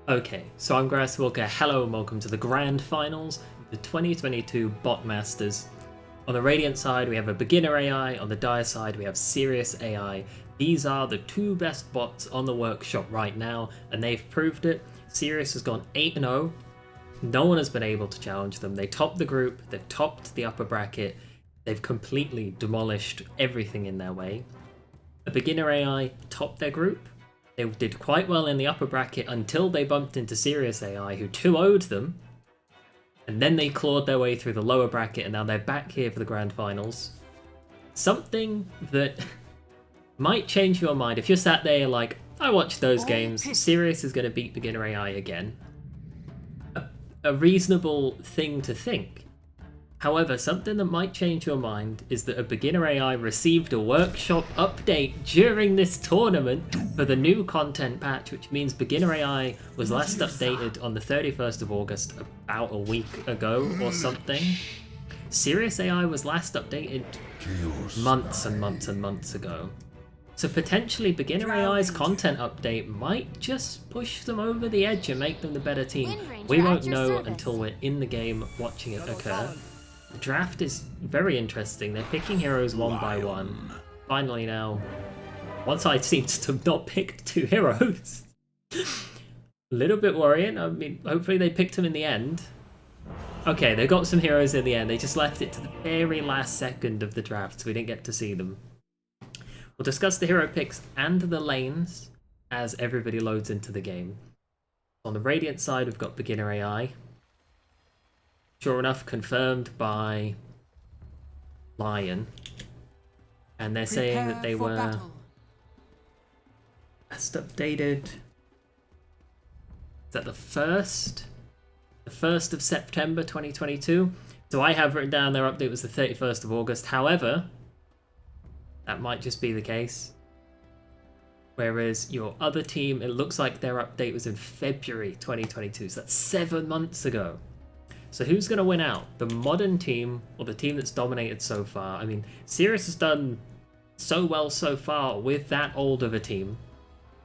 Okay, so I'm Grasswalker. Hello and welcome to the Grand Finals of the 2022 Bot Masters. On the Radiant side, we have a beginner AI. On the Dire side, we have Sirius AI. These are the two best bots on the workshop right now, and they've proved it. Sirius has gone 8-0. No one has been able to challenge them. They topped the group, they've topped the upper bracket, they've completely demolished everything in their way. A beginner AI topped their group. They did quite well in the upper bracket until they bumped into Sirius AI, who 2-0'd them. And then they clawed their way through the lower bracket, and now they're back here for the grand finals. Something that might change your mind. If you're sat there like, I watched those games, Sirius is going to beat beginner AI again. A reasonable thing to think. However, something that might change your mind is that a beginner AI received a workshop update during this tournament for the new content patch, which means beginner AI was last updated on the 31st of August, about a week ago or something. Sirius AI was last updated months and months and months ago. So potentially beginner AI's content update might just push them over the edge and make them the better team. We won't know until we're in the game watching it occur. The draft is very interesting. They're picking heroes one by one. Finally now, one side seems to have not picked two heroes. A little bit worrying. I mean, hopefully they picked them in the end. Okay, they got some heroes in the end. They just left it to the very last second of the draft, so we didn't get to see them. We'll discuss the hero picks and the lanes as everybody loads into the game. On the Radiant side, we've got beginner AI. Sure enough, confirmed by Lion. And they're saying that they were last updated. Is that the 1st? The 1st of September 2022? So I have written down their update was the 31st of August. However, that might just be the case. Whereas your other team, it looks like their update was in February 2022. So that's 7 months ago. So who's going to win out? The modern team or the team that's dominated so far? I mean, Sirius has done so well so far with that old of a team.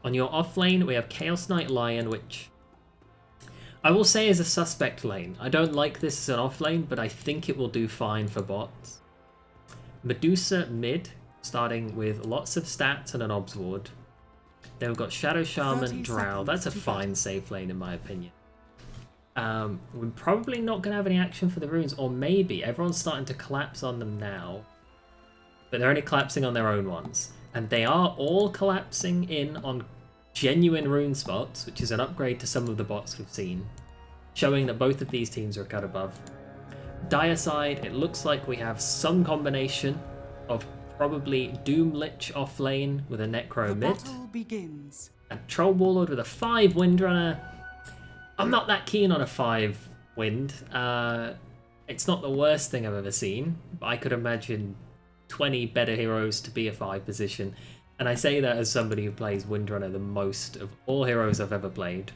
On your off lane, we have Chaos Knight Lion, which I will say is a suspect lane. I don't like this as an off lane, but I think it will do fine for bots. Medusa mid, starting with lots of stats and an Obs Ward. Then we've got Shadow Shaman Drow. That's a fine safe lane in my opinion. We're probably not going to have any action for the runes, or maybe everyone's starting to collapse on them now, but they're only collapsing on their own ones, and they are all collapsing in on genuine rune spots, which is an upgrade to some of the bots we've seen, showing that both of these teams are a cut above. Dire side, it looks like we have some combination of probably Doom Lich off lane with a Necro mid, and Troll Warlord with a 5 Windrunner. I'm not that keen on a 5 wind. It's not the worst thing I've ever seen, but I could imagine 20 better heroes to be a 5 position. And I say that as somebody who plays Windrunner the most of all heroes I've ever played.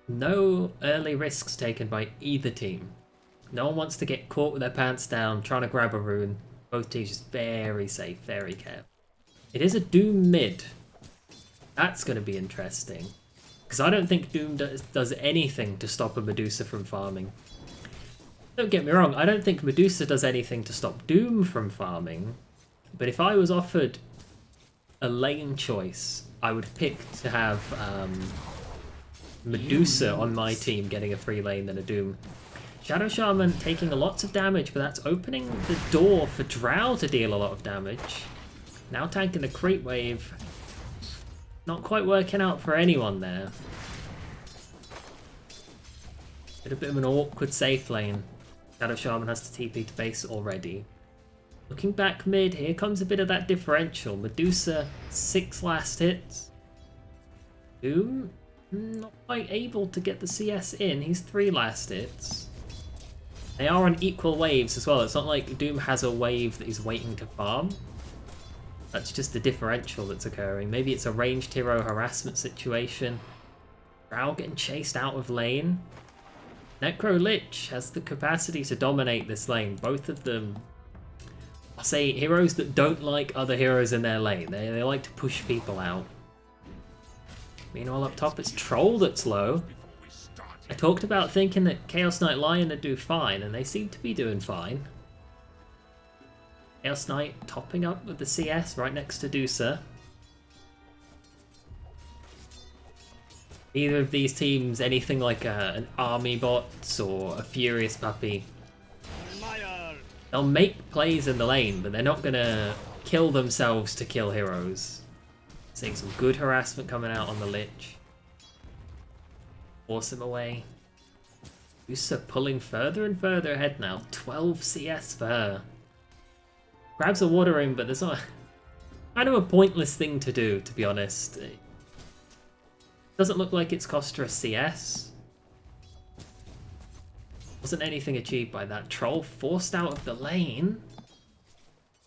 No early risks taken by either team. No one wants to get caught with their pants down trying to grab a rune. Both teams just very safe, very careful. It is a Doom mid. That's going to be interesting, because I don't think Doom does anything to stop a Medusa from farming. Don't get me wrong, I don't think Medusa does anything to stop Doom from farming, but if I was offered a lane choice, I would pick to have Medusa on my team getting a free lane than a Doom. Shadow Shaman taking lots of damage, but that's opening the door for Drow to deal a lot of damage. Now tanking the creep wave. Not quite working out for anyone there. A bit of an awkward safe lane. Shadow Shaman has to TP to base already. Looking back mid, here comes a bit of that differential. Medusa, 6 last hits. Doom, not quite able to get the CS in. He's 3 last hits. They are on equal waves as well. It's not like Doom has a wave that he's waiting to farm. That's just the differential that's occurring. Maybe it's a ranged hero harassment situation. Drow getting chased out of lane. Necro Lich has the capacity to dominate this lane. Both of them I'll say heroes that don't like other heroes in their lane. They like to push people out. Meanwhile up top it's Troll that's low. I talked about thinking that Chaos Knight Lion would do fine, and they seem to be doing fine. Chaos Knight topping up with the CS right next to Dusa. Neither of these teams anything like an army bots or a furious puppy. They'll make plays in the lane, but they're not gonna kill themselves to kill heroes. Seeing some good harassment coming out on the Lich. Force him away. Dusa pulling further and further ahead now. 12 CS for her. Grabs a water ring, but there's not kind of a pointless thing to do, to be honest. It doesn't look like it's cost her a CS. Wasn't anything achieved by that. Troll forced out of the lane.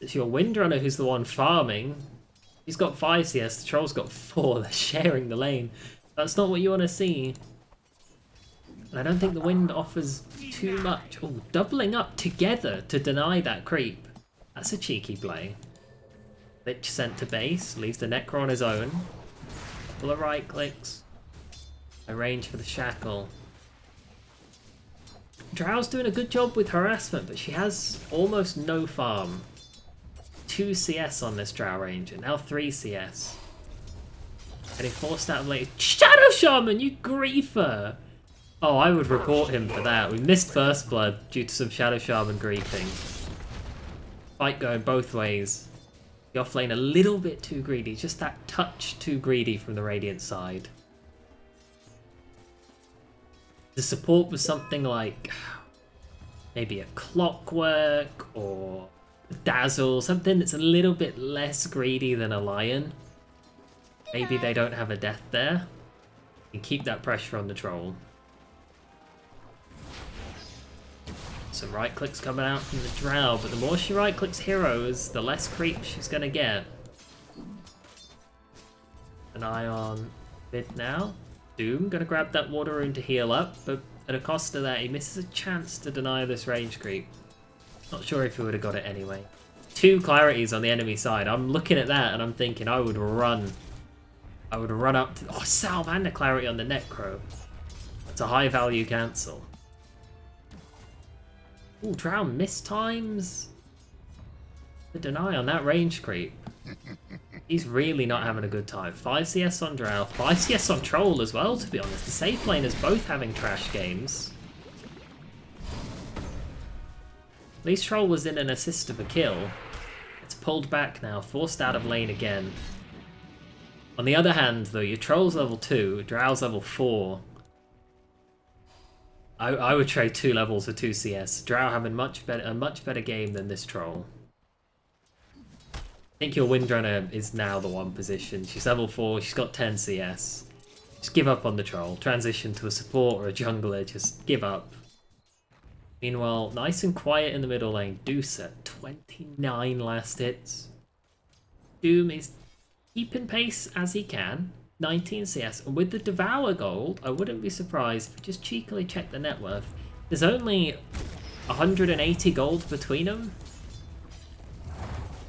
It's your Windrunner who's the one farming. He's got 5 CS, the Troll's got 4. They're sharing the lane. That's not what you want to see. And I don't think the Wind offers too much. Oh, doubling up together to deny that creep. That's a cheeky play. Lich sent to base, leaves the Necro on his own. Couple of right clicks. Arrange for the shackle. Drow's doing a good job with harassment, but she has almost no farm. 2 CS on this Drow Ranger, now 3 CS. Getting forced out of lane. Shadow Shaman, you griefer! Oh, I would report him for that. We missed First Blood due to some Shadow Shaman griefing. Fight going both ways. The offlane a little bit too greedy, just that touch too greedy from the Radiant side. The support was something like maybe a Clockwork or a Dazzle, something that's a little bit less greedy than a Lion. Maybe they don't have a death there. You can keep that pressure on the Troll. Some right clicks coming out from the Drow, but the more she right clicks heroes, the less creep she's gonna get. An eye on mid now. Doom gonna grab that water rune to heal up, but at a cost of that, he misses a chance to deny this range creep. Not sure if he would have got it anyway. 2 clarities on the enemy side. I'm looking at that and I'm thinking I would run. I would run up to... Oh, salve and a clarity on the Necro. That's a high value cancel. Ooh, Drow mistimes the deny on that range creep. He's really not having a good time. 5 CS on Drow, 5 CS on Troll as well, to be honest. The safe laners both having trash games. At least Troll was in an assist of a kill. It's pulled back now, forced out of lane again. On the other hand, though, your Troll's level 2, Drow's level 4. I would trade 2 levels for 2 CS. Drow having a much better game than this Troll. I think your Windrunner is now the 1 position. She's level 4, she's got 10 CS. Just give up on the Troll. Transition to a support or a jungler, just give up. Meanwhile, nice and quiet in the middle lane. Dusa, 29 last hits. Doom is keeping pace as he can. 19 CS, and with the Devour gold, I wouldn't be surprised if we just cheekily check the net worth. There's only 180 gold between them.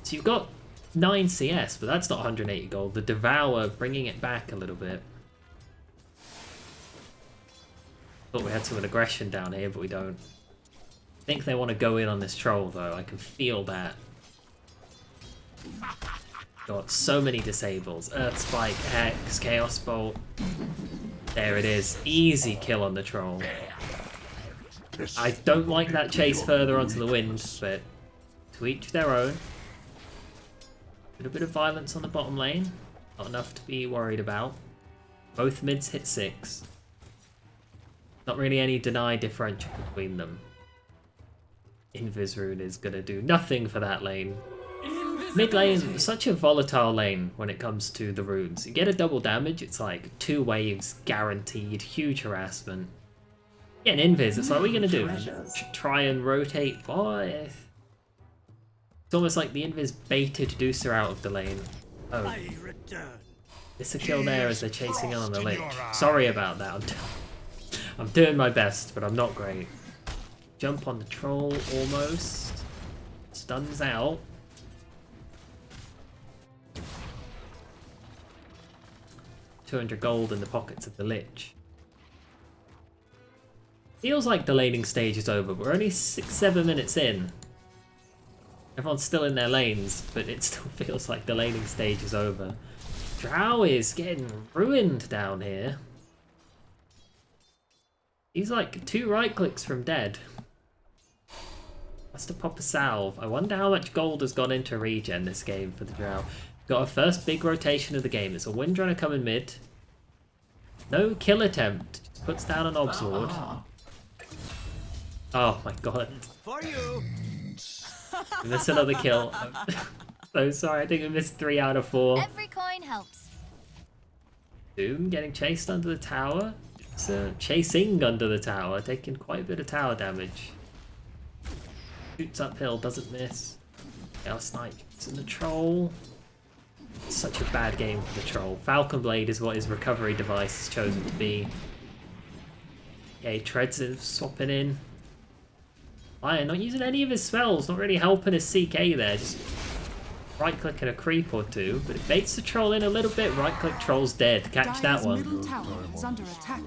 So you've got 9 CS, but that's not 180 gold. The Devour bringing it back a little bit. Thought we had some aggression down here, but we don't. I think they want to go in on this Troll, though. I can feel that. Got so many disables. Earth Spike, Hex, Chaos Bolt. There it is. Easy kill on the Troll. I don't like that chase further onto the Wind, but to each their own. A little bit of violence on the bottom lane. Not enough to be worried about. Both mids hit 6. Not really any deny differential between them. Invis Rune is going to do nothing for that lane. Mid lane, such a volatile lane when it comes to the runes. You get a double damage, it's like 2 waves guaranteed, huge harassment. Get an invis, it's like, what are you going to do? Try and rotate? Boy. It's almost like the invis baited Dusa out of the lane. Oh. It's a kill there as they're chasing on the Lich. Sorry about that. I'm doing my best, but I'm not great. Jump on the Troll almost. Stuns out. 200 gold in the pockets of the Lich. Feels like the laning stage is over. We're only 6-7 minutes in. Everyone's still in their lanes, but it still feels like the laning stage is over. Drow is getting ruined down here. He's like 2 right clicks from dead. Has to pop a salve. I wonder how much gold has gone into regen this game for the Drow. Got our first big rotation of the game. It's a Windrunner coming mid. No kill attempt. Just puts down an Obs Ward. Oh my god. For you. Miss another kill. I'm so sorry, I think we missed 3 out of 4. Every coin helps. Doom getting chased under the tower. Chasing under the tower, taking quite a bit of tower damage. Shoots uphill, doesn't miss. Chaos Knight gets in the troll. Such a bad game for the troll. Falcon Blade is what his recovery device is chosen to be. Yeah, Treads swapping in. Lion not using any of his spells, not really helping his CK there, just right clicking a creep or two, but it baits the troll in a little bit, right click troll's dead. Catch that one. Middle tower is under attack.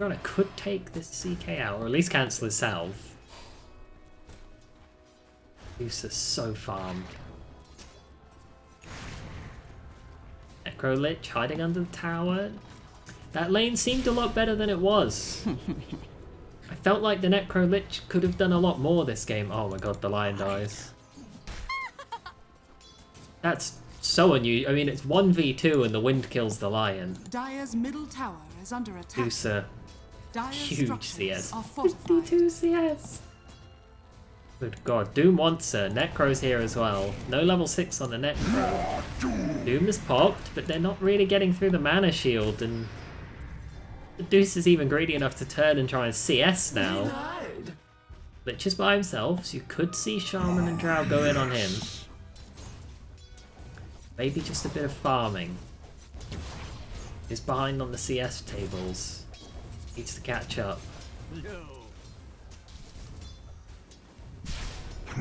I could take this CK out, or at least cancel his salve. Usa's so farmed. Necro Lich hiding under the tower. That lane seemed a lot better than it was. I felt like the Necro Lich could have done a lot more this game. Oh my god, the Lion dies. That's so unusual. I mean, it's 1v2 and the wind kills the Lion. Dire's middle tower is under attack. Usa, Dire's huge structures CS. are fortified. 52 CS. Good god, Doom wants her. Necro's here as well. No level 6 on the Necro. Doom is popped, but they're not really getting through the mana shield, and the Deuce is even greedy enough to turn and try and CS now. Lich is by himself, so you could see Shaman and Drow go in on him. Maybe just a bit of farming. He's behind on the CS tables. Needs to catch up.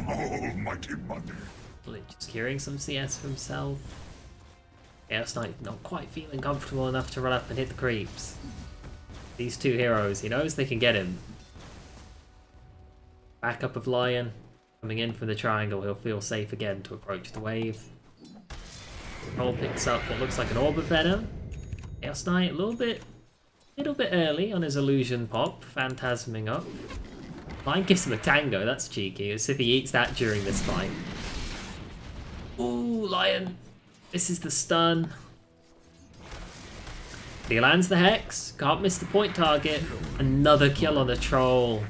Almighty money. Lich is curing some CS for himself. Chaos Knight not quite feeling comfortable enough to run up and hit the creeps. These 2 heroes, he knows they can get him. Backup of Lion. Coming in from the triangle, he'll feel safe again to approach the wave. Troll picks up what looks like an Orb of Venom. Chaos Knight a little bit early on his illusion pop, phantasming up. Lion gives him a tango, that's cheeky, as if he eats that during this fight. Ooh, Lion. This is the stun. He lands the Hex, can't miss the point target. Another kill on the Troll.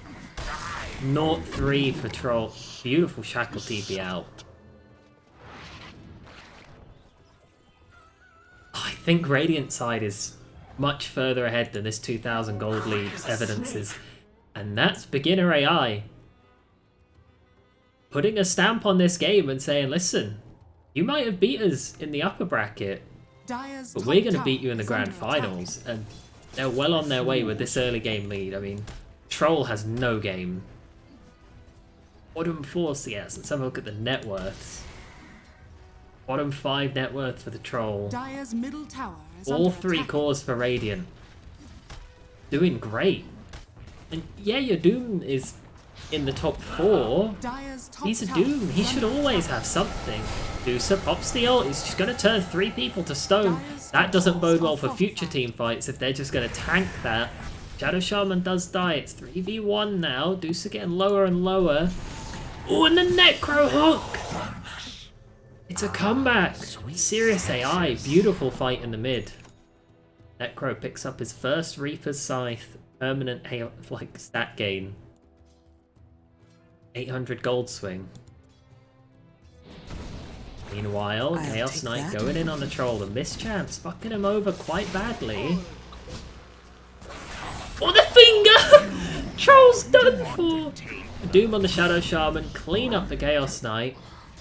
0-3 for Troll. Beautiful Shackle TP out. I think Radiant side is much further ahead than this 2,000 gold lead evidences. And that's beginner AI. Putting a stamp on this game and saying, listen, you might have beat us in the upper bracket, but we're going to beat you in the grand finals. And they're well on their way with this early game lead. I mean, Troll has no game. Bottom 4 CS. Let's have a look at the net worths. Bottom 5 net worth for the Troll. Dire's middle tower is All under 3 attack. cores for Radiant. Doing great. And yeah, your Doom is in the top 4. Dire's top He's a tower Doom. He is should under always attack. have something. Deucer, Pop Steel, he's just going to turn 3 people to stone. That doesn't bode well for future team fights if they're just going to tank that. Shadow Shaman does die. It's 3v1 now. Deucer getting lower and lower. Oh, and the Necro hook! It's a comeback. Sirius AI. Beautiful fight in the mid. Necro picks up his first Reaper's Scythe. Permanent like stat gain. 800 gold swing. Meanwhile, Chaos Knight going in on the Troll. The mischance fucking him over quite badly. Oh, the finger! Troll's done for! Doom on the Shadow Shaman. Clean up the Chaos Knight.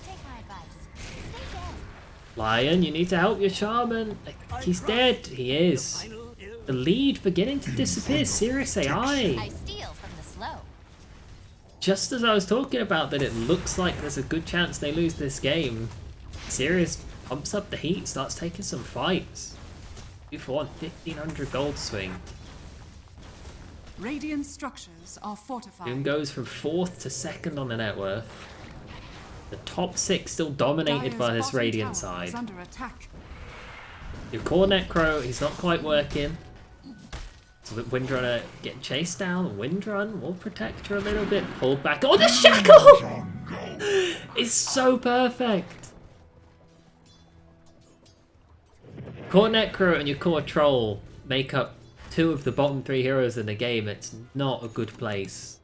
Take my advice. Stay dead. Lion, you need to help your Shaman. He's dead. He is. The lead beginning to disappear. Sirius AI. I steal from the slow. Just as I was talking about that it looks like there's a good chance they lose this game, Sirius Pumps up the heat, starts taking some fights. 2 for 1, 1500 gold swing. Radiant structures are fortified. Doom goes from 4th to 2nd on the net worth. The top 6 still dominated Dire's by this bottom Radiant tower side. is under attack. Your core Necro, he's not quite working. So Windrunner getting chased down. Windrun will protect her a little bit. Pulled back. Oh, the shackle! It's so perfect. Core Necro and your core Troll make up 2 of the bottom 3 heroes in the game. It's not a good place.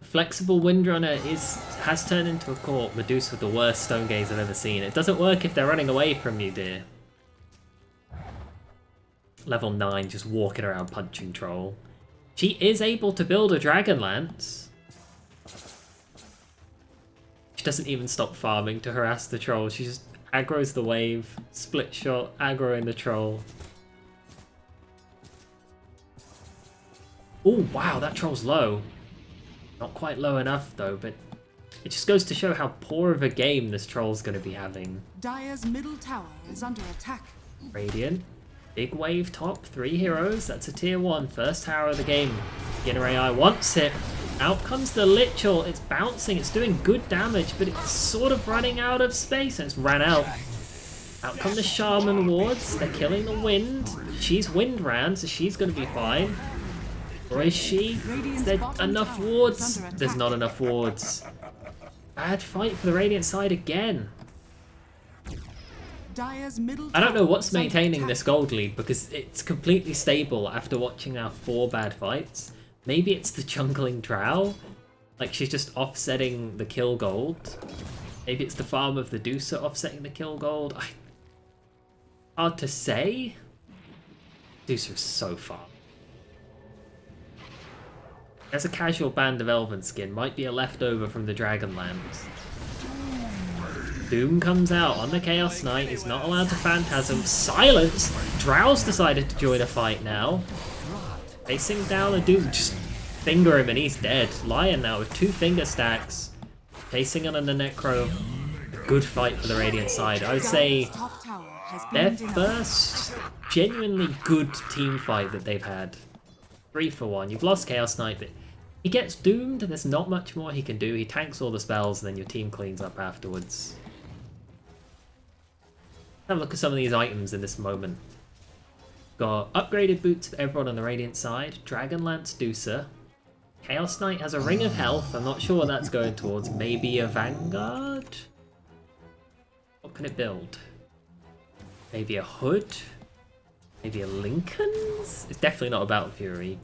Flexible Windrunner has turned into a core Medusa with the worst Stone Gaze I've ever seen. It doesn't work if they're running away from you, dear. Level 9, just walking around punching Troll. She is able to build a Dragon Lance. She doesn't even stop farming to harass the Troll. She just aggroes the wave, split shot, aggroing the Troll. Oh wow, that Troll's low. Not quite low enough though, but it just goes to show how poor of a game this Troll's going to be having. Dire's middle tower is under attack. Radiant. Big wave top, 3 heroes. That's a tier 1. First tower of the game. Beginner AI wants it. Out comes the Lichel. It's bouncing. It's doing good damage, but it's sort of running out of space. And it's ran out. Out come the Shaman wards. They're killing the wind. She's wind ran, so she's going to be fine. Or is she? Is there enough wards? There's not enough wards. Bad fight for the Radiant side again. Dire's middle I don't know tower what's is under maintaining attack. this gold lead because it's completely stable after watching now 4 bad fights. Maybe it's the jungling Drow. Like she's just offsetting the kill gold. Maybe it's the farm of the Dusa offsetting the kill gold. Hard to say. Dusa is so far. There's a casual Band of Elven skin. Might be a leftover from the Dragonlance. Doom comes out on the Chaos Knight. He's not allowed to Phantasm. Silence! Drow's decided to join a fight now. Facing down a Doom. Just finger him and he's dead. Lion now with 2 finger stacks. Chasing on the Necro. Good fight for the Radiant side. I would say Dire's top tower has their been denied. first genuinely good team fight that they've had. 3 for 1. You've lost Chaos Knight, but he gets doomed. There's not much more he can do. He tanks all the spells and then your team cleans up afterwards. Have a look at some of these items in this moment. Got upgraded boots for everyone on the Radiant side. Dragonlance Dusa. Chaos Knight has a Ring of Health. I'm not sure what that's going towards. Maybe a Vanguard? What can it build? Maybe a Hood? Maybe a Lincoln's? It's definitely not a Battle Fury.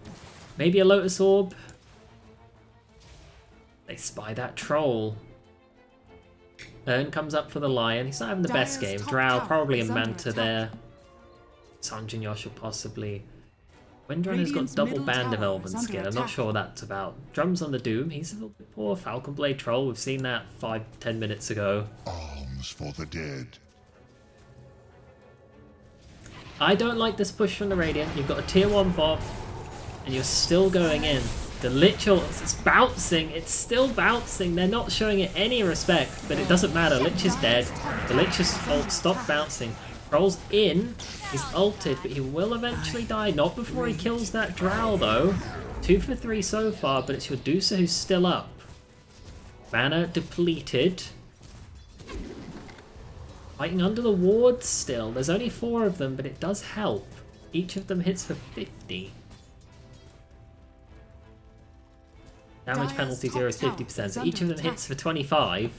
Maybe a Lotus Orb? They spy that Troll. Ern comes up for the Lion. He's not having the best Dire's game. top Drow, tower probably a is under Manta attack. there. Sanjin Yosha possibly. Windrunner's got Radiant's double middle Band of tower Elven is under skin. I'm not attack. sure what that's about. Drums on the Doom. He's a little bit poor. Falcon Blade Troll. We've seen that 5-10 minutes ago. Alms for the dead. I don't like this push from the Radiant. You've got a tier 1 bot, and you're still going in. The Lichel, it's bouncing. It's still bouncing. They're not showing it any respect, but it doesn't matter. Lich is dead. The Lich's ult stopped bouncing. Rolls in. He's ulted, but he will eventually die. Not before he kills that Drow, though. 2 for 3 so far, but it's your Dusa who's still up. Mana depleted. Fighting under the wards still. There's only 4 of them, but it does help. Each of them hits for 50. Damage Dire's penalty top 0 is tower 50%, is so each of under them hits for attack. 25.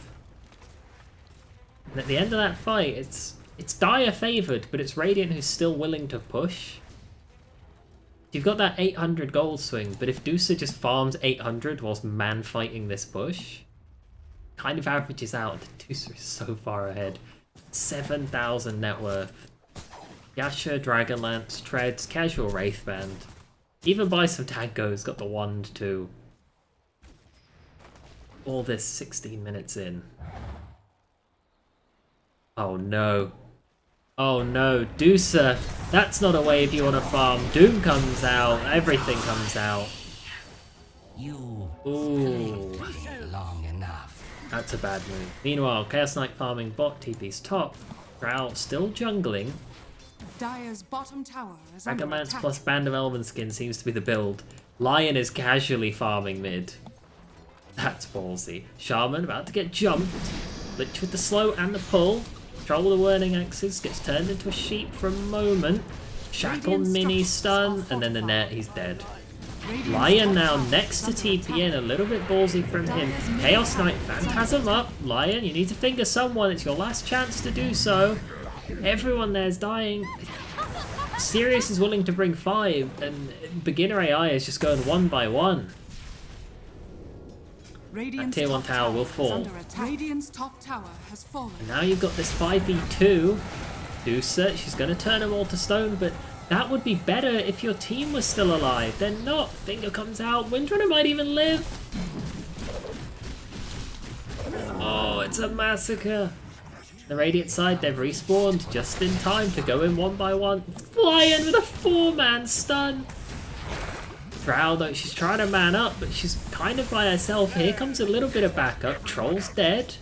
And at the end of that fight, it's Dire favoured, but it's Radiant who's still willing to push. You've got that 800 gold swing, but if Dusa just farms 800 whilst man fighting this push, kind of averages out. Dusa is so far ahead. 7,000 net worth. Yasha, Dragonlance, Treads, Casual Wraithband. Even buy some Tankos, got the wand too. All this 16 minutes in. Oh no. Oh no, Dusa. That's not a wave you want to farm. Doom comes out, everything comes out. You Ooh. stayed long enough. That's a bad move. Meanwhile, Chaos Knight farming bot, TP's top. Drow still jungling. Dire's bottom tower is under Dragonlance attack. plus Band of Elven Skin seems to be the build. Lion is casually farming mid. That's ballsy. Shaman about to get jumped. Lich with the slow and the pull. Troll with the whirling axes gets turned into a sheep for a moment. Shackle mini stun, and then the net, he's dead. Lion now next to TP in, a little bit ballsy from him. Chaos Knight Phantasm up. Lion, you need to finger someone, it's your last chance to do so. Everyone there's dying. Sirius is willing to bring 5, and beginner AI is just going 1 by 1. Radiant's That tier 1 top tower will is fall. under attack. Radiant's top tower has fallen. And now you've got this 5v2. Dusa, she's going to turn them all to stone, but that would be better if your team was still alive. They're not. Finger comes out. Windrunner might even live. Oh, it's a massacre. The Radiant side, they've respawned just in time to go in 1 by 1. Fly in with a 4-man stun. Drow, though, she's trying to man up, but she's kind of by herself. Here comes a little bit of backup. Troll's dead.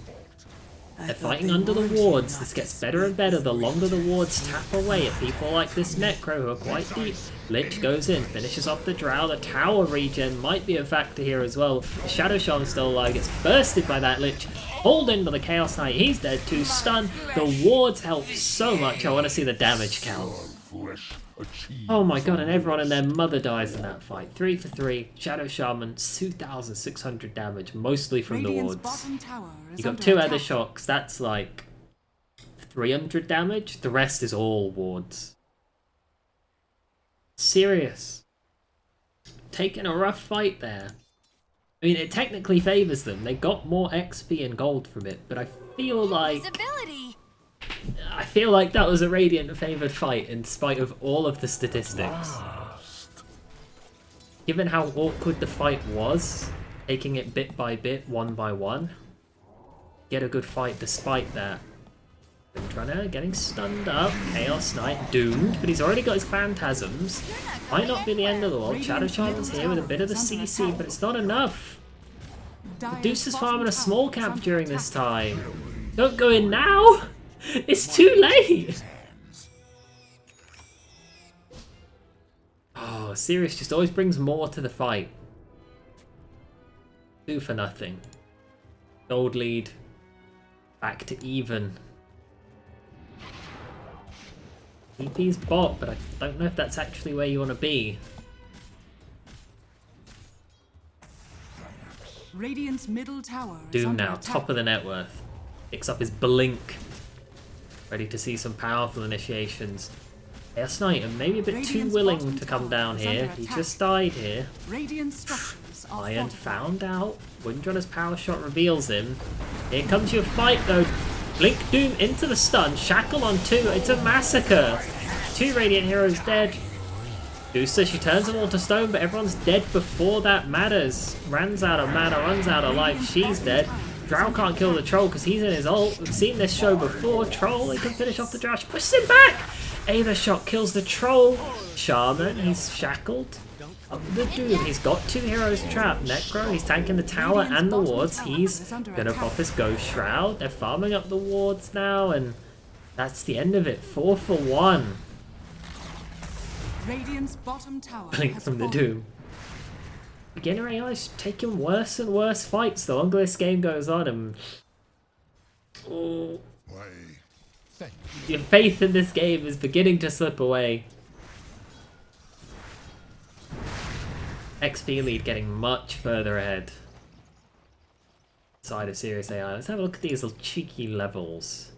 They're fighting under the wards. This gets better and better the longer the wards tap away at people like this Necro who are quite deep. Lich goes in, finishes off the Drow. The tower regen might be a factor here as well. The Shadow Shaman still alive, gets bursted by that Lich. Pulled in by the Chaos Knight, he's dead too. Stun. The wards help so much. I want to see the damage count. Oh my god, and everyone and their mother dies in that fight. 3 for 3. Shadow Shaman, 2,600 damage, mostly from the Radiant's wards. bottom tower is You got under 2 attack. other shocks, that's like 300 damage. The rest is all wards. Sirius. Taking a rough fight there. I mean, it technically favours them. They got more XP and gold from it, but I feel like that was a Radiant favoured fight in spite of all of the statistics. Given how awkward the fight was, taking it bit by bit, 1 by 1, get a good fight despite that. Windrunner getting stunned up, Chaos Knight doomed, but he's already got his Phantasms. Might not be the end of the world. Shadow Shaman's here with a bit of the CC, but it's not enough. Deuce is farming a small camp during this time. Don't go in now! It's too late! Oh, Sirius just always brings more to the fight. 2 for nothing. Gold lead. Back to even. TP's bot, but I don't know if that's actually where you want to be. Radiant's middle tower is Doom under now, attack. top of the net worth. Picks up his blink. Ready to see some powerful initiations. Chaos Knight, and maybe a bit too Radiant's willing bottom to come tower down is here. under He attack. just died here. Radiant structures are Iron fortified. found out. Windrunner's power shot reveals him. Here comes your fight though. Blink Doom into the stun. Shackle on 2. It's a massacre. 2 Radiant heroes dead. Dusa, she turns them all to stone, but everyone's dead before that matters. Runs out of mana, runs out of life. She's dead. Drow can't kill the Troll because he's in his ult. We've seen this show before. Troll, he can finish off the Drow. She pushes him back. Aether shot kills the Troll. Shaman, he's shackled. Up the Doom, he's got 2 heroes trapped. Necro, he's tanking the tower and the wards. He's gonna pop his Ghost Shroud. They're farming up the wards now, and that's the end of it. 4 for 1. Radiant's bottom tower Blink has from the fallen. Doom. Beginner AI is taking worse and worse fights the longer this game goes on, and oh, Why, thank your faith in this game is beginning to slip away. XP lead getting much further ahead. Side of Sirius AI. Let's have a look at these little cheeky levels.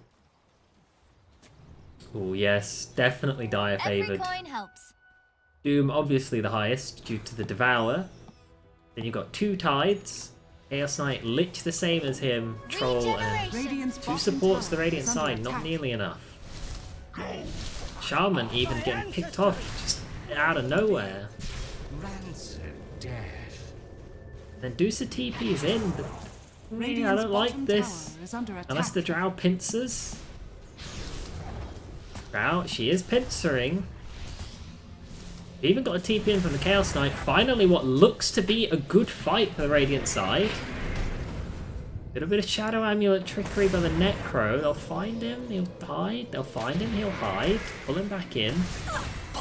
Oh yes, definitely Dire Every favoured. coin helps. Doom obviously the highest due to the Devour. Then you've got 2 Tides. Chaos Knight, Lich the same as him, Troll, and Radiant's 2 bottom supports the tower Radiant is under side, not attack. nearly enough. Shaman even getting picked off just out of nowhere. Rancid death. Then Dusa TP's in, but I Radiant's don't like bottom this. tower is under attack. Unless the Drow pincers. Drow, she is pincering. Even got a TP in from the Chaos Knight. Finally what looks to be a good fight for the Radiant side. Little bit of Shadow Amulet trickery by the Necro. They'll find him, he'll hide. They'll find him, he'll hide. Pull him back in.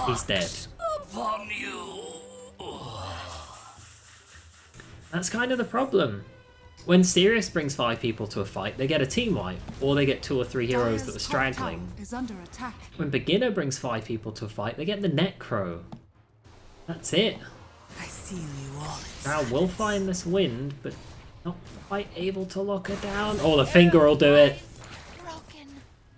He's dead. Upon you. That's kind of the problem. When Sirius brings 5 people to a fight, they get a team wipe, or they get 2 or 3 heroes that were straggling. Is under attack. When Beginner brings 5 people to a fight, they get the Necro. That's it. I seal you all. Now we'll find this wind, but not quite able to lock her down. Oh, the finger will do it. Broken.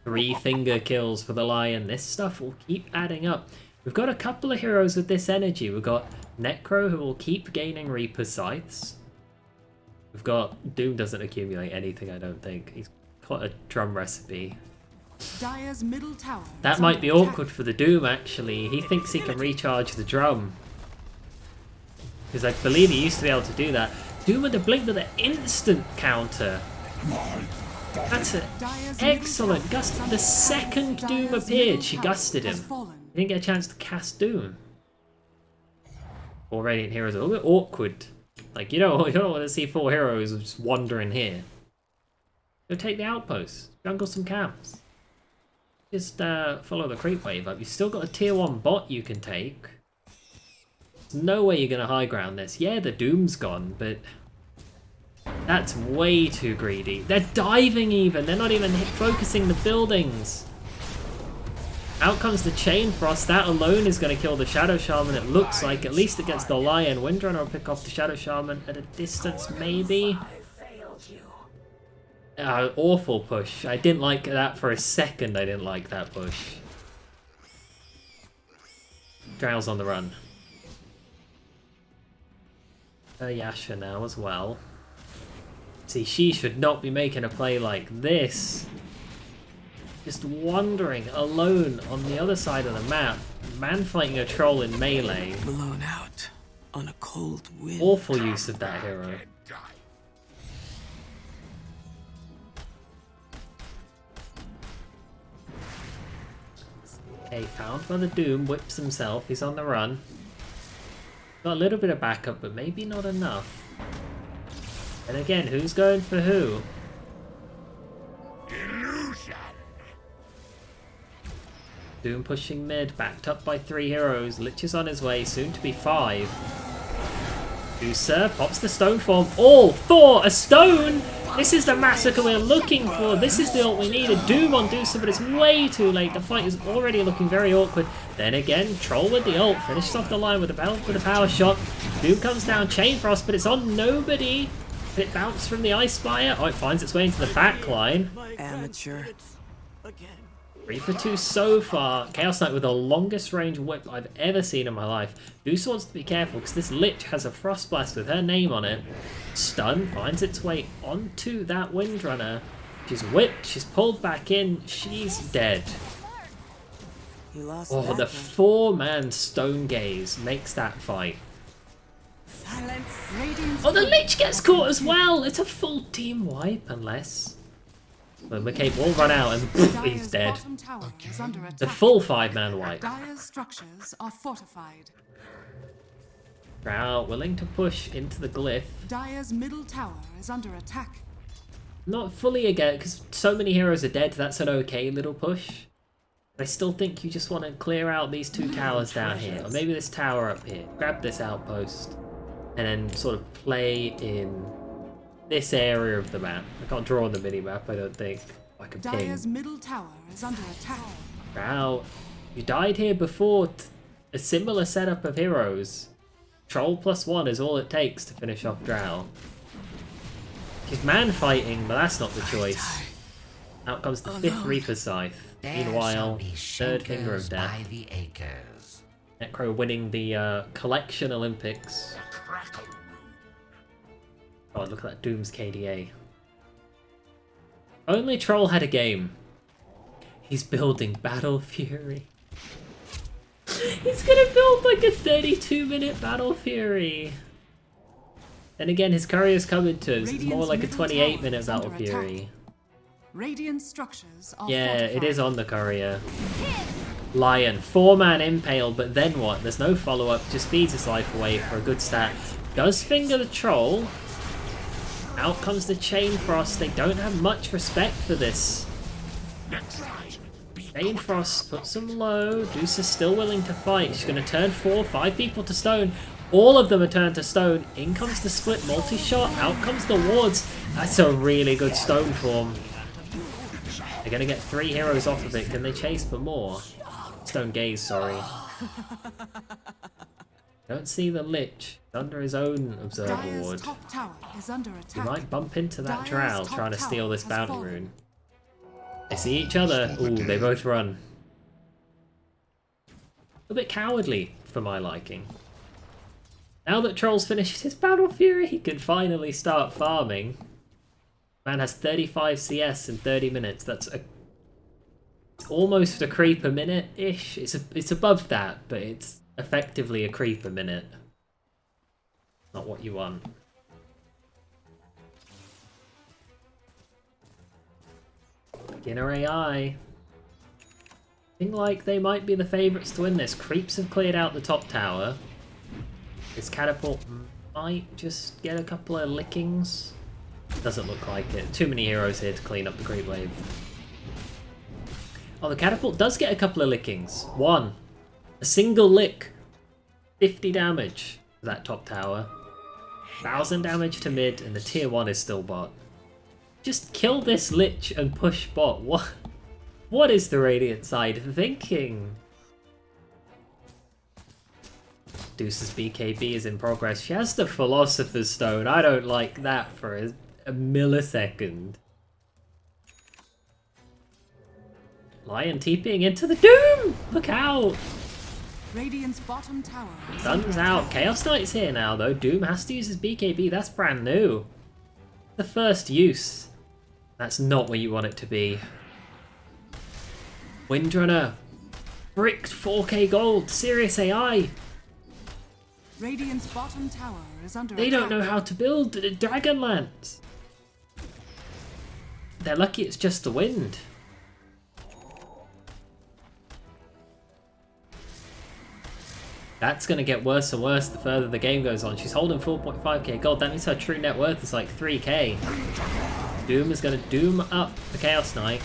3 finger kills for the Lion. This stuff will keep adding up. We've got a couple of heroes with this energy. We've got Necro, who will keep gaining Reaper Scythes. We've got... Doom doesn't accumulate anything, I don't think. He's got a drum recipe. Dire's middle tower. That is might under be attack. awkward for the Doom, actually. He thinks he can recharge the drum. Because I believe he used to be able to do that. Doom with the blink with an instant counter. That's it. Dire's Excellent. middle tower Gust. is The under second attack. Doom Dire's appeared, middle she tower gusted has him. fallen. He didn't get a chance to cast Doom. Four Radiant Heroes are a little bit awkward. Like, you don't want to see 4 heroes just wandering here. Go take the outpost. Jungle some camps. Just follow the creep wave up. You've still got a tier 1 bot you can take. There's no way you're going to high ground this. Yeah, the Doom's gone, but that's way too greedy. They're diving even. They're not even focusing the buildings. Out comes the Chain Frost. That alone is going to kill the Shadow Shaman, it looks like. At least against the Lion. Windrunner will pick off the Shadow Shaman at a distance, maybe. Awful push. I didn't like that for a second. I didn't like that push. Drow's on the run. Yasha now as well. See, she should not be making a play like this. Just wandering alone on the other side of the map. Man fighting a troll in melee. Blown out on a cold wind. Awful use of that hero. Okay, found by the Doom, whips himself, he's on the run. Got a little bit of backup, but maybe not enough. And again, who's going for who? Illusion. Doom pushing mid, backed up by 3 heroes. Lich is on his way, soon to be 5. Usa pops the stone form. All for a stone! This is the massacre we're looking for. This is the ult we needed. Doom on Dusa, but it's way too late. The fight is already looking very awkward. Then again, Troll with the ult. Finishes off the line with a power shot. Doom comes down, Chain Frost, but it's on nobody. Did it bounce from the Ice Spire? Oh, it finds its way into the back line. Amateur. 3 for 2 so far. Chaos Knight with the longest range whip I've ever seen in my life. Dusa wants to be careful because this Lich has a Frost Blast with her name on it. Stun finds its way onto that Windrunner. She's whipped, she's pulled back in, she's dead. You lost Oh, that the one. 4-man Stone Gaze makes that fight. Silence. Radiant's Oh, the Lich gets caught as well! It's a full team wipe, unless... Well, McCabe will run out and poof, he's Dire's dead. bottom tower is under attack. The full 5-man wipe. Dire's structures are fortified. Drow willing to push into the glyph. Dire's middle tower is under attack. Not fully again, because so many heroes are dead, that's an okay little push. But I still think you just want to clear out these 2 towers down here, or maybe this tower up here. Grab this outpost, and then sort of play in this area of the map. I can't draw on the mini-map, I don't think. Like a Dire's ping. middle tower is under attack. Drow, you died here before a similar setup of heroes. Troll +1 is all it takes to finish off Drow. She's man fighting, but that's not the choice. Out comes the 5th Reaper Scythe. Meanwhile, 3rd Finger of Death. By the acres. Necro winning the Collection Olympics. Oh, look at that Doom's KDA. Only Troll had a game. He's building Battle Fury. He's gonna build like a 32-minute Battle Fury. Then again, his courier's coming to us. It's more like a 28-minute Battle Fury. Radiant structures are Yeah, fortified. it is on the courier. Lion, 4-man impale, but then what? There's no follow-up, just feeds his life away for a good stat. Does finger the troll. Out comes the Chain Frost. They don't have much respect for this. Chain Frost puts them low. Deuce is still willing to fight. She's going to turn 5 people to stone. All of them are turned to stone. In comes the split multi-shot. Out comes the wards. That's a really good stone form. They're going to get 3 heroes off of it. Can they chase for more? Stone Gaze, sorry. Don't see the Lich. He's under his own Observer Dire's ward. top tower is under He attack. might bump into that Dire's Drow top trying to tower steal this has bounty fallen. rune. They see each other. Ooh, they both run. A bit cowardly for my liking. Now that Troll's finished his Battle Fury, he can finally start farming. Man has 35 CS in 30 minutes. That's almost a creep a minute-ish. It's above that, but it's effectively a creep a minute. Not what you want. Beginner AI. Seem like they might be the favourites to win this. Creeps have cleared out the top tower. This catapult might just get a couple of lickings. Doesn't look like it. Too many heroes here to clean up the creep wave. Oh, the catapult does get a couple of lickings. 1. A single lick. 50 damage to that top tower. 1000 damage to mid, and the tier 1 is still bot. Just kill this Lich and push bot. What is the Radiant side thinking? Deuce's BKB is in progress. She has the Philosopher's Stone. I don't like that for a millisecond. Lion TPing into the Doom! Look out! Radiant's bottom tower is Sun's under out. attack. Chaos Knight's here now though. Doom has to use his BKB. That's brand new. The first use. That's not where you want it to be. Windrunner. Bricked 4k gold. Sirius AI. Radiant's bottom tower is under They attack. don't know how to build Dragonlance. They're lucky it's just the wind. That's going to get worse and worse the further the game goes on. She's holding 4.5k gold. That means her true net worth is like 3k. Doom is going to doom up the Chaos Knight.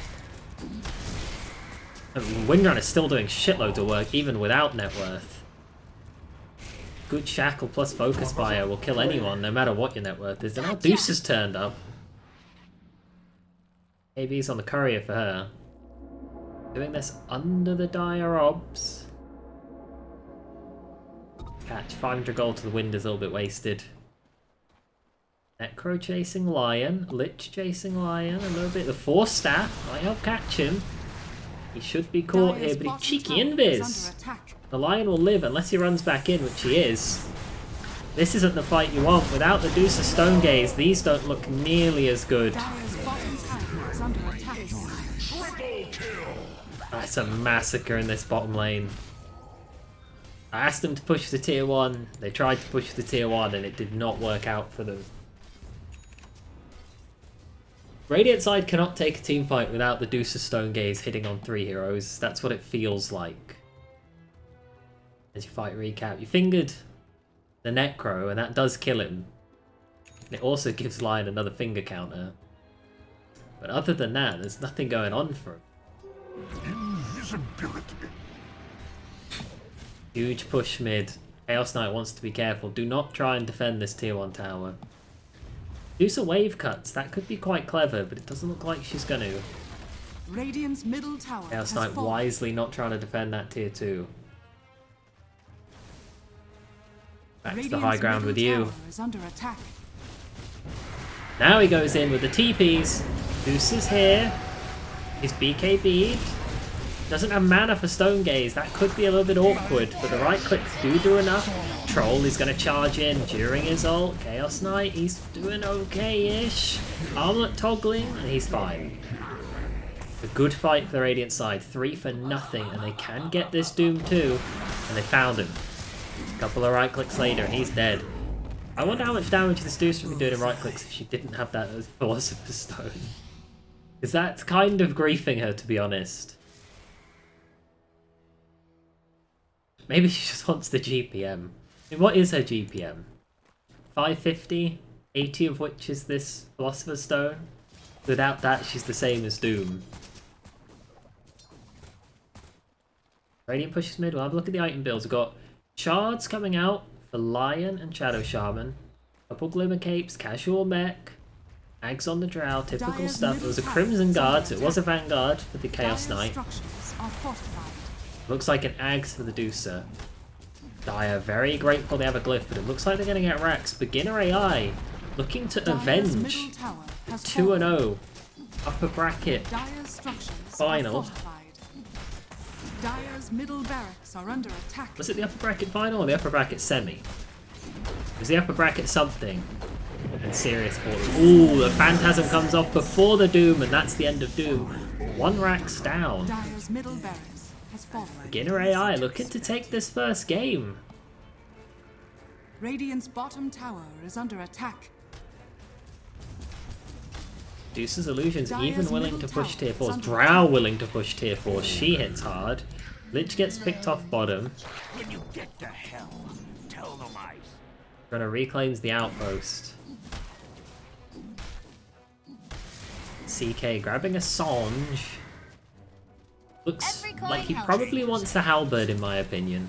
Windrunner is still doing shitloads of work even without net worth. Good Shackle plus Focus Fire will kill anyone no matter what your net worth is. And now Deuce has turned up. AB's on the courier for her. Doing this under the Dire Obs. Catch 500 gold to the wind is a little bit wasted. Necro chasing Lion, Lich chasing Lion, a little bit. The Force Staff might help catch him. He should be caught here, Dire's but he bottom cheeky tower is invis. under attack. The Lion will live unless he runs back in, which he is. This isn't the fight you want. Without the Deuce of Stone Gaze, these don't look nearly as good. Dire's bottom tower is under attack. That's a massacre in this bottom lane. I asked them to push the tier 1. They tried to push the tier 1 and it did not work out for them. Radiant side cannot take a team fight without the Deuce of Stone Gaze hitting on 3 heroes. That's what it feels like. As you fight recap, you fingered the Necro and that does kill him. And it also gives Lion another finger counter. But other than that, there's nothing going on for him. Invisibility. Huge push mid. Chaos Knight wants to be careful. Do not try and defend this tier 1 tower. Do some wave cuts. That could be quite clever, but it doesn't look like she's going to. Radiant's middle tower Chaos has Knight fallen. wisely not trying to defend that tier 2. Back to the Radiant's high ground with middle you. tower is under attack. Now he goes in with the TPs. Deuce is here. He's BKB'd. Doesn't have mana for Stone Gaze. That could be a little bit awkward, but the right clicks do enough. Troll is going to charge in during his ult. Chaos Knight, he's doing okay-ish. Armlet toggling, and he's fine. A good fight for the Radiant side. 3 for nothing, and they can get this Doom too. And they found him. A couple of right clicks later, and he's dead. I wonder how much damage this Deuce would be doing in right clicks if she didn't have that as Philosopher's Stone. Because that's kind of griefing her, to be honest. Maybe she just wants the GPM. I mean, what is her GPM? 550? 80 of which is this Philosopher's Stone. Without that, she's the same as Doom. Radiant pushes mid. We'll have a look at the item builds. We've got Shards coming out for Lion and Shadow Shaman. Couple Glimmer Capes, Casual Mech, Ags on the Drow, typical stuff. It was a Crimson Guard, so it was a Vanguard for the Chaos Knight. Looks like an Ags for the Deucer. Dire, very grateful they have a glyph, but it looks like they're going to get Rax. Beginner AI looking to avenge 2-0 upper bracket final. Dire's middle barracks are under attack. Was it the upper bracket final or the upper bracket semi? Was the upper bracket something? And Sirius fought. Ooh, the Phantasm comes off before the Doom, and that's the end of Doom. One Rax down. Dire's middle barracks has fallen. Beginner AI looking to take this first game. Radiant's bottom tower is under attack. Deuce's Illusion's Dire's even willing middle to push tower tier 4s. is under Drow willing to push tier 4. She hits hard. Lich gets picked off bottom. When you get to hell, tell them I... Gonna reclaims the outpost. CK grabbing a Songe. Looks Every coin like he helps. probably wants the Halberd in my opinion.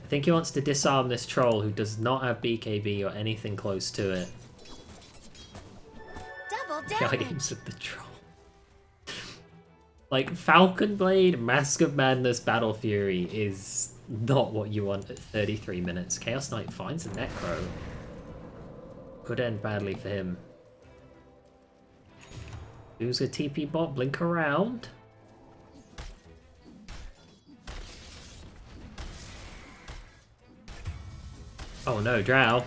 I think he wants to disarm this troll who does not have BKB or anything close to it. Double The damage. items of the troll. Like, Falcon Blade, Mask of Madness, Battle Fury is not what you want at 33 minutes. Chaos Knight finds a Necro. Could end badly for him. Who's a TP bot? Blink around. Oh no, Drow.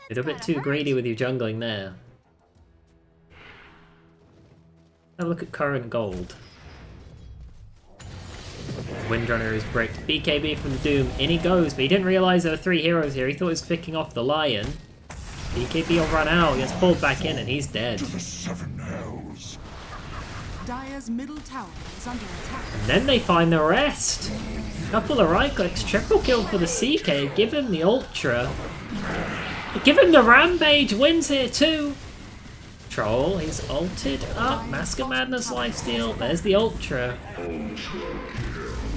You're a bit too greedy with your jungling there. Have a look at current gold. Windrunner is bricked. BKB from the Doom. In he goes, but he didn't realise there were 3 heroes here. He thought he was picking off the Lion. BKB will run out. He gets pulled back in and he's dead. To the seven hells. Dire's middle tower is under attack. And then they find the rest. Couple of right clicks. Triple kill for the CK. Give him the Ultra. Give him the Rampage. Wins here too. Troll, he's ulted up. Mask of Madness lifesteal. There's the Ultra.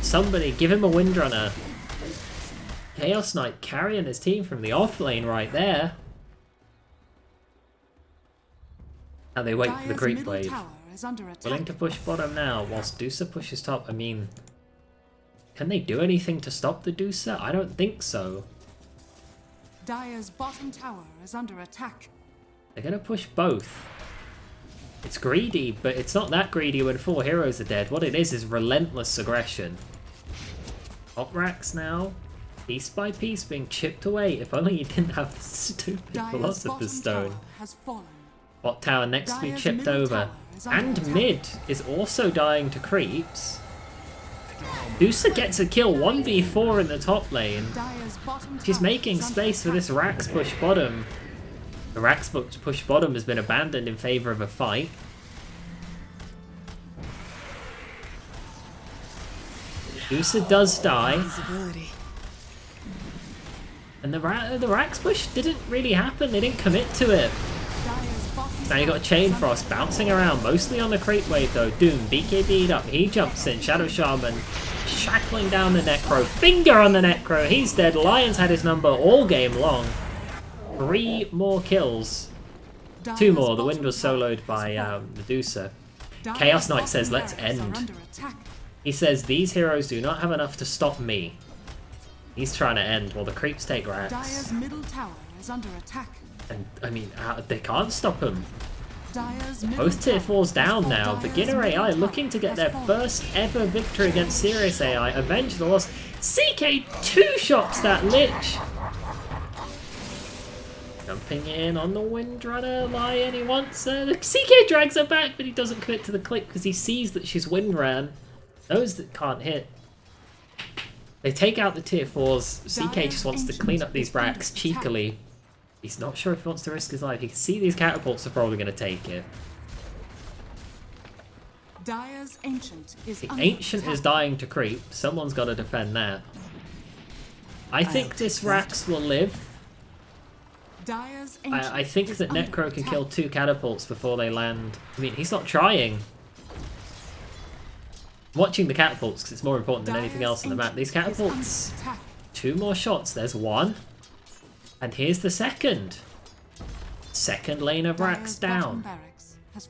Somebody give him a Windrunner. Chaos Knight carrying his team from the off lane right there. And they wait for the Dire's creep middle wave. tower is under attack. Willing to push bottom now, whilst Deucer pushes top. I mean, can they do anything to stop the Deucer? I don't think so. Dire's bottom tower is under attack. They're gonna push both. It's greedy, but it's not that greedy when 4 heroes are dead. What it is relentless aggression. Top racks now. Piece by piece being chipped away. If only you didn't have the stupid Dire's Philosopher's bottom Stone. tower has fallen. Bot tower next to be Dire's chipped middle over. tower is under And attack. mid is also dying to creeps. Deucer gets a kill 1v4 in the top lane. Dire's bottom She's tower making is under space for this attack. Rax push bottom. The Rax push bottom has been abandoned in favour of a fight. Deucer does die. Visibility. And the Rax push didn't really happen. They didn't commit to it. Dire's bottom Now you got tower Chain is under Frost attack. bouncing around, mostly on the creep wave though. Doom, BKB'd up, he jumps in. Shadow Shaman shackling down the Necro. Finger on the Necro, he's dead. Lion's had his number all game long. 3 more kills. 2 Dire's more, the wind bottom was tower soloed has by fallen. Medusa. Dire's Chaos Knight bottom says, "Let's barracks are end." under attack. He says, these heroes do not have enough to stop me. He's trying to end while the creeps take Rax. Dire's middle tower is under attack. And, I mean, they can't stop him. Dire's middle Both tier tower 4s has down fallen. now. Dire's Beginner middle AI tower looking to get has their fallen. first ever victory against Sirius AI. Avenge the loss. CK 2-shots that Lich. Jumping in on the Windrunner. Lion, he wants her. The CK drags her back, but he doesn't commit to the click because he sees that she's Windran. Those that can't hit. They take out the tier 4s. CK just wants to clean up these racks cheekily. He's not sure if he wants to risk his life. He can see these catapults are probably going to take it. Dire's ancient is The under Ancient attack. is dying to creep. Someone's got to defend that. I think this Rax will live. Dire's I think that under Necro can attack. kill 2 catapults before they land. I mean, he's not trying. Watching the catapults because it's more important than anything else on the map. These catapults, 2 more shots. There's 1. And here's the second. Second lane of racks down.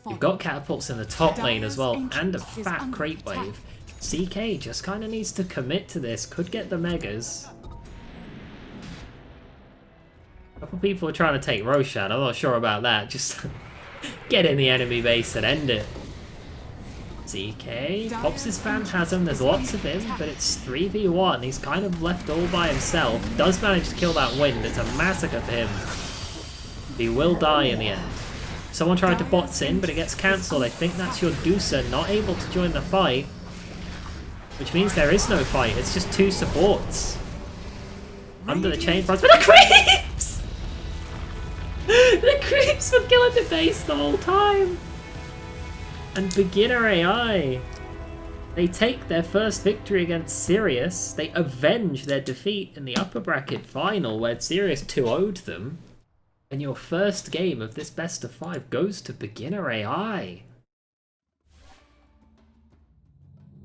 You've got catapults in the top lane as well, and a fat creep wave. CK just kind of needs to commit to this. Could get the megas. A couple people are trying to take Roshan. I'm not sure about that. Just get in the enemy base and end it. CK pops his Phantasm. There's lots of him, but it's 3v1. He's kind of left all by himself. Does manage to kill that wind. It's a massacre for him. He will die in the end. Someone tried to bots in, but it gets cancelled. I think that's your Dusa not able to join the fight. Which means there is no fight. It's just 2 supports. Under the chain fronts. But the creeps! The creeps were killing the base the whole time. And beginner AI. They take their first victory against Sirius. They avenge their defeat in the upper bracket final where Sirius 2-0'd them. And your first game of this best of 5 goes to beginner AI.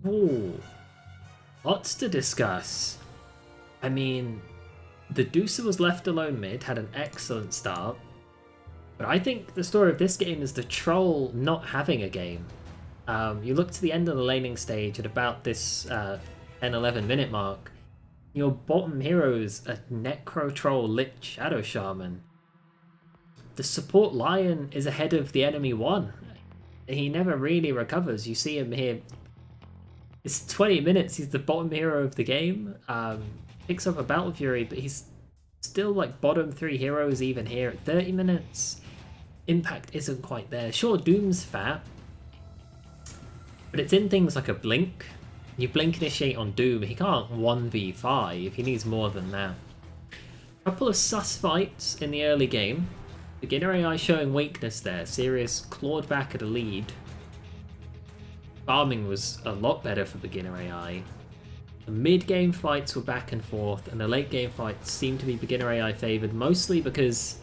Ooh. Lots to discuss. I mean, the Dusa was left alone mid, had an excellent start. But I think the story of this game is the troll not having a game. You look to the end of the laning stage at about this 10-11 minute mark. Your bottom heroes are Necro Troll, Lich, Shadow Shaman. The support Lion is ahead of the enemy 1. He never really recovers. You see him here. It's 20 minutes. He's the bottom hero of the game. Picks up a Battle Fury, but he's still like bottom 3 heroes even here at 30 minutes. Impact isn't quite there. Sure, Doom's fat, but it's in things like a Blink. You Blink Initiate on Doom, he can't 1v5. He needs more than that. A couple of sus fights in the early game. Beginner AI showing weakness there. Sirius clawed back at a lead. Farming was a lot better for beginner AI. The mid-game fights were back and forth, and the late-game fights seemed to be beginner AI favoured, mostly because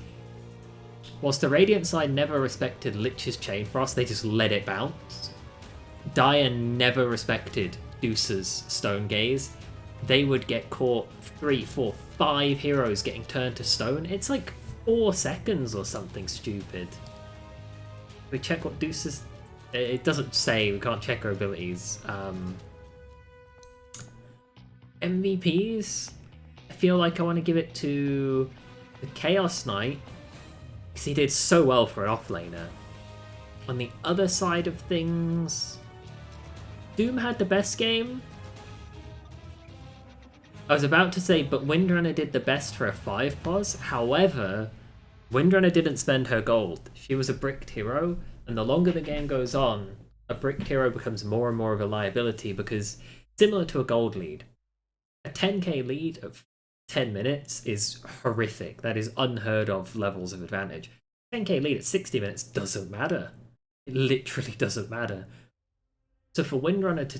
whilst the Radiant side never respected Lich's Chain Frost, they just let it bounce. Dire never respected Deuce's Stone Gaze. They would get caught 3, 4, 5 heroes getting turned to stone. It's like 4 seconds or something stupid. We check what Deuce's... It doesn't say, we can't check her abilities. MVPs? I feel like I want to give it to the Chaos Knight, because he did so well for an offlaner. On the other side of things, Doom had the best game. I was about to say, but Windrunner did the best for a 5 pos. However, Windrunner didn't spend her gold. She was a bricked hero, and the longer the game goes on, a bricked hero becomes more and more of a liability because, similar to a gold lead, a 10k lead of 10 minutes is horrific. That is unheard of levels of advantage. 10k lead at 60 minutes doesn't matter. It literally doesn't matter. So for Windrunner to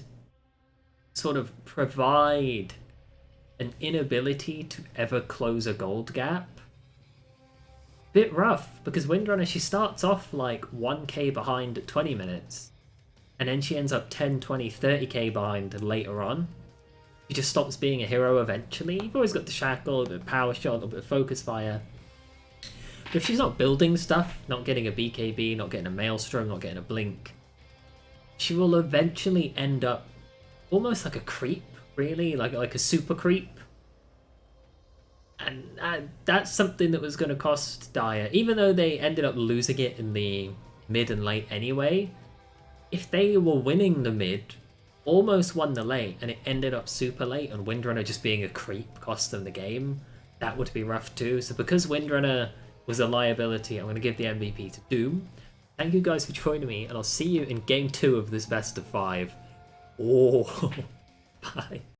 sort of provide an inability to ever close a gold gap, bit rough, because Windrunner, she starts off like 1k behind at 20 minutes, and then she ends up 10, 20, 30k behind later on. She just stops being a hero eventually. You've always got the Shackle, a bit of Power Shot, a little bit of Focus Fire. But if she's not building stuff, not getting a BKB, not getting a Maelstrom, not getting a Blink, she will eventually end up almost like a creep, really, like a super creep. And that's something that was going to cost Dire, even though they ended up losing it in the mid and late anyway. If they were winning the mid, almost won the late, and it ended up super late, and Windrunner just being a creep cost them the game, that would be rough too. So because Windrunner was a liability, I'm going to give the MVP to Doom. Thank you guys for joining me, and I'll see you in game 2 of this best of 5. Oh, bye.